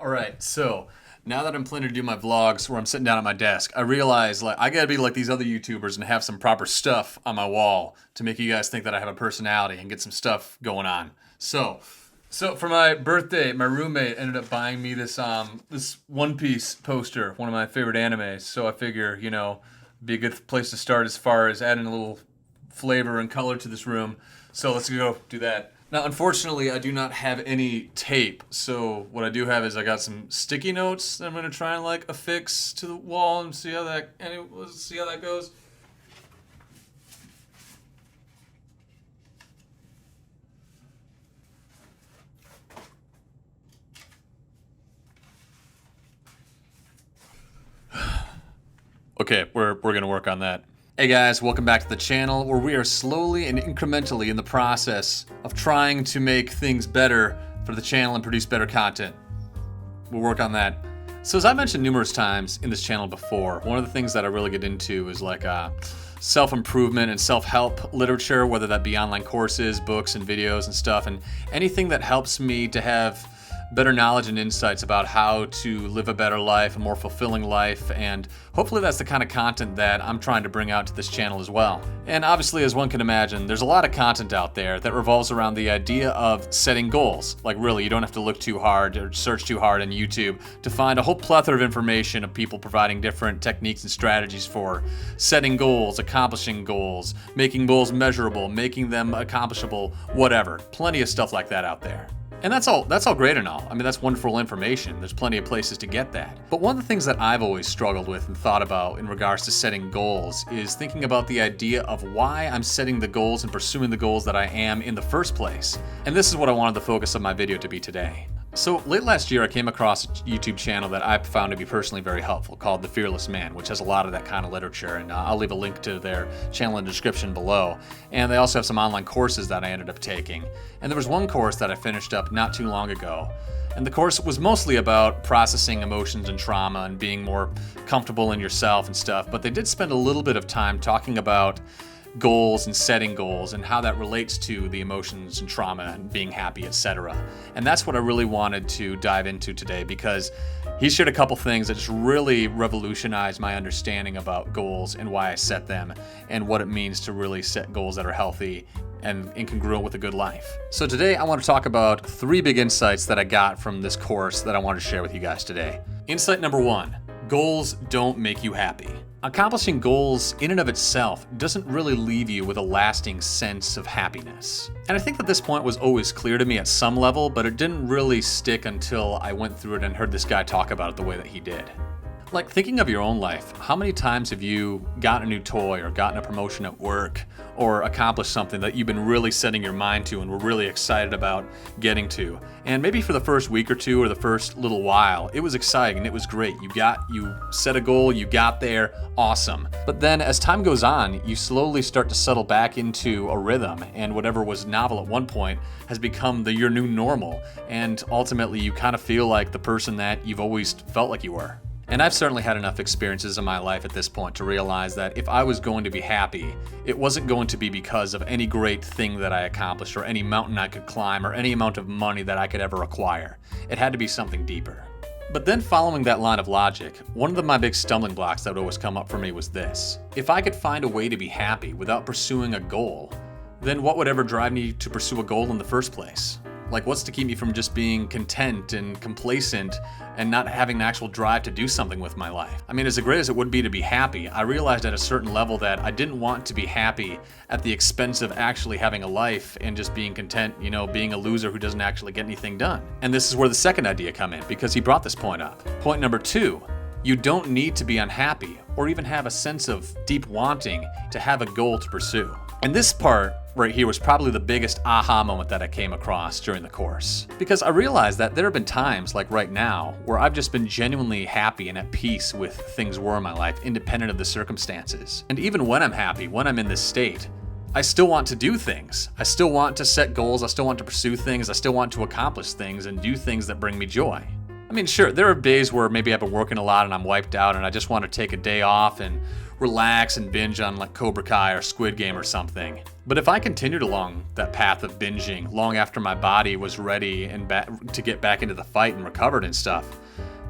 All right, so now that I'm planning to do my vlogs where I'm sitting down at my desk, I realize like I gotta be like these other YouTubers and have some proper stuff on my wall to make you guys think that I have a personality and get some stuff going on. So for my birthday, my roommate ended up buying me this One Piece poster, one of my favorite animes. So I figure, be a good place to start as far as adding a little flavor and color to this room. So let's go do that. Now, unfortunately, I do not have any tape. So what I do have is I got some sticky notes that I'm gonna try and like affix to the wall and let's see how that goes. Okay, we're gonna work on that. Hey guys, welcome back to the channel where we are slowly and incrementally in the process of trying to make things better for the channel and produce better content. We'll work on that. So as I mentioned numerous times in this channel before, one of the things that I really get into is like self-improvement and self-help literature, whether that be online courses, books, and videos and stuff, and anything that helps me to have better knowledge and insights about how to live a better life, a more fulfilling life, and hopefully that's the kind of content that I'm trying to bring out to this channel as well. And obviously, as one can imagine, there's a lot of content out there that revolves around the idea of setting goals. Like really, you don't have to look too hard or search too hard on YouTube to find a whole plethora of information of people providing different techniques and strategies for setting goals, accomplishing goals, making goals measurable, making them accomplishable, whatever. Plenty of stuff like that out there. And that's all great and all. I mean, that's wonderful information. There's plenty of places to get that. But one of the things that I've always struggled with and thought about in regards to setting goals is thinking about the idea of why I'm setting the goals and pursuing the goals that I am in the first place. And this is what I wanted the focus of my video to be today. So late last year, I came across a YouTube channel that I found to be personally very helpful called The Fearless Man, which has a lot of that kind of literature. And I'll leave a link to their channel in the description below. And they also have some online courses that I ended up taking. And there was one course that I finished up not too long ago. And the course was mostly about processing emotions and trauma and being more comfortable in yourself and stuff. But they did spend a little bit of time talking about goals and setting goals and how that relates to the emotions and trauma and being happy, etc. And that's what I really wanted to dive into today, because he shared a couple things that just really revolutionized my understanding about goals and why I set them and what it means to really set goals that are healthy and incongruent with a good life. So today I want to talk about 3 big insights that I got from this course that I want to share with you guys today. Insight number 1, goals don't make you happy. Accomplishing goals in and of itself doesn't really leave you with a lasting sense of happiness. And I think that this point was always clear to me at some level, but it didn't really stick until I went through it and heard this guy talk about it the way that he did. Like, thinking of your own life, how many times have you gotten a new toy or gotten a promotion at work or accomplished something that you've been really setting your mind to and were really excited about getting to? And maybe for the first week or two or the first little while, it was exciting and it was great. You set a goal, you got there, awesome. But then as time goes on, you slowly start to settle back into a rhythm, and whatever was novel at one point has become your new normal. And ultimately, you kind of feel like the person that you've always felt like you were. And I've certainly had enough experiences in my life at this point to realize that if I was going to be happy, it wasn't going to be because of any great thing that I accomplished or any mountain I could climb or any amount of money that I could ever acquire. It had to be something deeper. But then following that line of logic, one of my big stumbling blocks that would always come up for me was this. If I could find a way to be happy without pursuing a goal, then what would ever drive me to pursue a goal in the first place? Like, what's to keep me from just being content and complacent and not having an actual drive to do something with my life? I mean, as great as it would be to be happy, I realized at a certain level that I didn't want to be happy at the expense of actually having a life and just being content, being a loser who doesn't actually get anything done. And this is where the second idea come in, because he brought this point up. Point number 2, you don't need to be unhappy or even have a sense of deep wanting to have a goal to pursue. And this part right here was probably the biggest aha moment that I came across during the course. Because I realized that there have been times, like right now, where I've just been genuinely happy and at peace with things were in my life, independent of the circumstances. And even when I'm happy, when I'm in this state, I still want to do things. I still want to set goals, I still want to pursue things, I still want to accomplish things and do things that bring me joy. I mean, sure, there are days where maybe I've been working a lot and I'm wiped out and I just want to take a day off and relax and binge on like Cobra Kai or Squid Game or something. But if I continued along that path of binging long after my body was ready and to get back into the fight and recovered and stuff,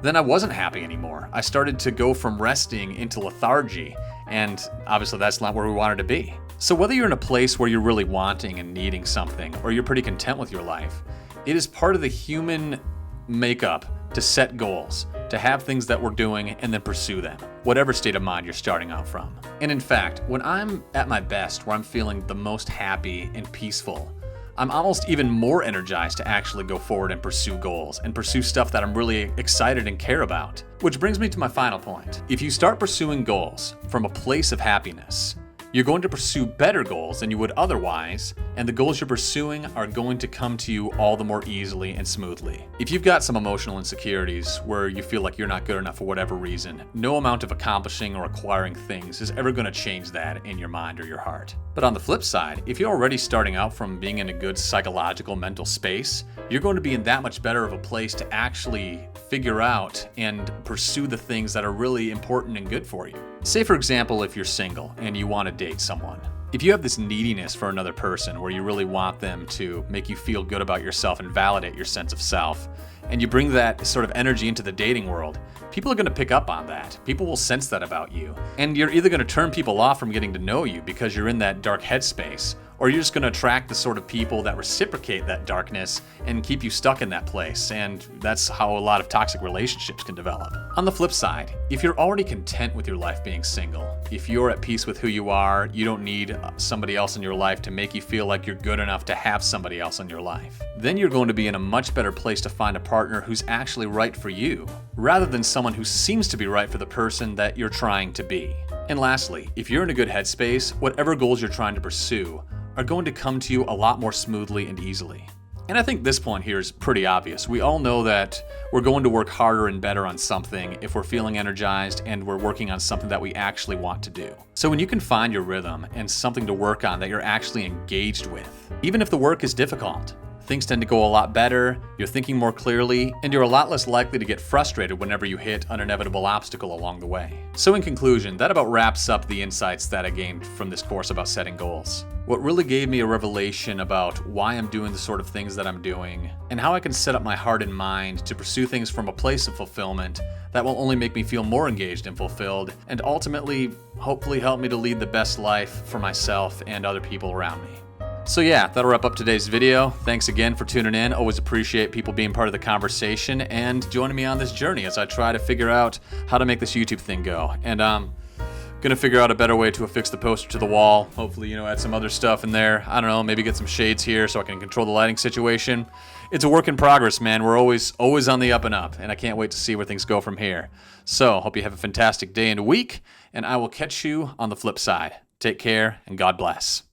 then I wasn't happy anymore. I started to go from resting into lethargy, and obviously that's not where we wanted to be. So whether you're in a place where you're really wanting and needing something, or you're pretty content with your life, it is part of the human makeup to set goals, to have things that we're doing and then pursue them, whatever state of mind you're starting out from. And in fact, when I'm at my best, where I'm feeling the most happy and peaceful, I'm almost even more energized to actually go forward and pursue goals and pursue stuff that I'm really excited and care about. Which brings me to my final point. If you start pursuing goals from a place of happiness, you're going to pursue better goals than you would otherwise, and the goals you're pursuing are going to come to you all the more easily and smoothly. If you've got some emotional insecurities where you feel like you're not good enough for whatever reason, no amount of accomplishing or acquiring things is ever going to change that in your mind or your heart. But on the flip side, if you're already starting out from being in a good psychological mental space, you're going to be in that much better of a place to actually figure out and pursue the things that are really important and good for you. Say for example, if you're single and you want to date someone. If you have this neediness for another person where you really want them to make you feel good about yourself and validate your sense of self, and you bring that sort of energy into the dating world, people are going to pick up on that. People will sense that about you. And you're either going to turn people off from getting to know you because you're in that dark headspace, or you're just going to attract the sort of people that reciprocate that darkness and keep you stuck in that place. And that's how a lot of toxic relationships can develop. On the flip side, if you're already content with your life being single, if you're at peace with who you are, you don't need somebody else in your life to make you feel like you're good enough to have somebody else in your life, then you're going to be in a much better place to find a partner who's actually right for you, rather than someone who seems to be right for the person that you're trying to be. And lastly, if you're in a good headspace, whatever goals you're trying to pursue are going to come to you a lot more smoothly and easily. And I think this point here is pretty obvious. We all know that we're going to work harder and better on something if we're feeling energized and we're working on something that we actually want to do. So when you can find your rhythm and something to work on that you're actually engaged with, even if the work is difficult, things tend to go a lot better, you're thinking more clearly, and you're a lot less likely to get frustrated whenever you hit an inevitable obstacle along the way. So in conclusion, that about wraps up the insights that I gained from this course about setting goals. What really gave me a revelation about why I'm doing the sort of things that I'm doing, and how I can set up my heart and mind to pursue things from a place of fulfillment that will only make me feel more engaged and fulfilled, and ultimately, hopefully help me to lead the best life for myself and other people around me. So yeah, that'll wrap up today's video. Thanks again for tuning in. Always appreciate people being part of the conversation and joining me on this journey as I try to figure out how to make this YouTube thing go. And gonna figure out a better way to affix the poster to the wall. Hopefully, add some other stuff in there. I don't know, maybe get some shades here so I can control the lighting situation. It's a work in progress, man. We're always on the up and up, and I can't wait to see where things go from here. So, hope you have a fantastic day and week, and I will catch you on the flip side. Take care, and God bless.